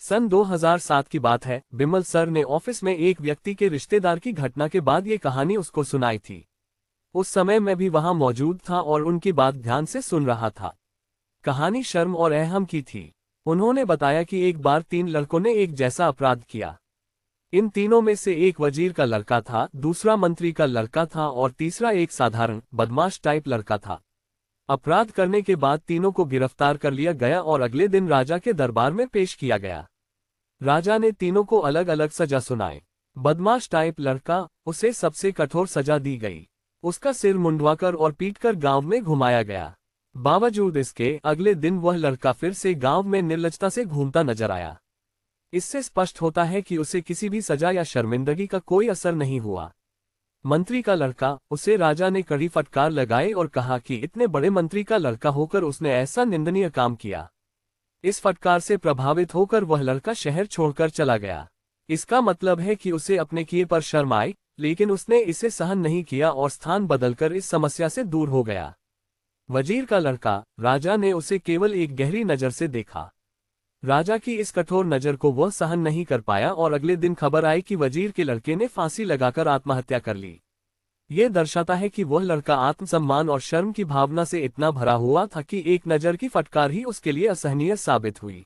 सन 2007 की बात है। बिमल सर ने ऑफिस में एक व्यक्ति के रिश्तेदार की घटना के बाद ये कहानी उसको सुनाई थी। उस समय मैं भी वहां मौजूद था और उनकी बात ध्यान से सुन रहा था। कहानी शर्म और अहम की थी। उन्होंने बताया कि एक बार 3 लड़कों ने एक जैसा अपराध किया। इन तीनों में से एक वजीर का लड़का था, दूसरा मंत्री का लड़का था और तीसरा एक साधारण बदमाश टाइप लड़का था। अपराध करने के बाद तीनों को गिरफ्तार कर लिया गया और अगले दिन राजा के दरबार में पेश किया गया। राजा ने तीनों को अलग अलग सजा सुनाई। बदमाश टाइप लड़का, उसे सबसे कठोर सजा दी गई। उसका सिर मुंडवाकर और पीटकर गांव में घुमाया गया। बावजूद इसके अगले दिन वह लड़का फिर से गांव में निर्लजता से घूमता नजर आया। इससे स्पष्ट होता है कि उसे किसी भी सजा या शर्मिंदगी का कोई असर नहीं हुआ। मंत्री का लड़का, उसे राजा ने कड़ी फटकार लगाई और कहा कि इतने बड़े मंत्री का लड़का होकर उसने ऐसा निंदनीय काम किया। इस फटकार से प्रभावित होकर वह लड़का शहर छोड़कर चला गया। इसका मतलब है कि उसे अपने किए पर शर्म आई, लेकिन उसने इसे सहन नहीं किया और स्थान बदलकर इस समस्या से दूर हो गया। वजीर का लड़का, राजा ने उसे केवल एक गहरी नज़र से देखा। राजा की इस कठोर नज़र को वह सहन नहीं कर पाया और अगले दिन खबर आई कि वजीर के लड़के ने फांसी लगाकर आत्महत्या कर ली। ये दर्शाता है कि वह लड़का आत्मसम्मान और शर्म की भावना से इतना भरा हुआ था कि एक नज़र की फटकार ही उसके लिए असहनीय साबित हुई।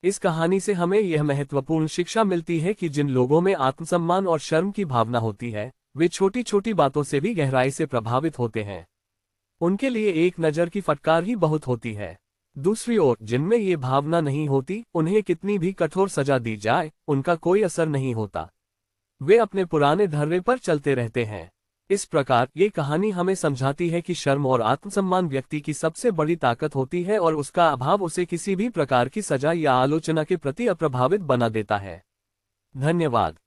इस कहानी से हमें यह महत्वपूर्ण शिक्षा मिलती है कि जिन लोगों में आत्मसम्मान और शर्म की भावना होती है, वे छोटी छोटी बातों से भी गहराई से प्रभावित होते हैं। उनके लिए एक नज़र की फटकार ही बहुत होती है। दूसरी ओर जिनमें ये भावना नहीं होती, उन्हें कितनी भी कठोर सजा दी जाए, उनका कोई असर नहीं होता। वे अपने पुराने धर्रे पर चलते रहते हैं। इस प्रकार ये कहानी हमें समझाती है कि शर्म और आत्मसम्मान व्यक्ति की सबसे बड़ी ताकत होती है और उसका अभाव उसे किसी भी प्रकार की सजा या आलोचना के प्रति अप्रभावित बना देता है। धन्यवाद।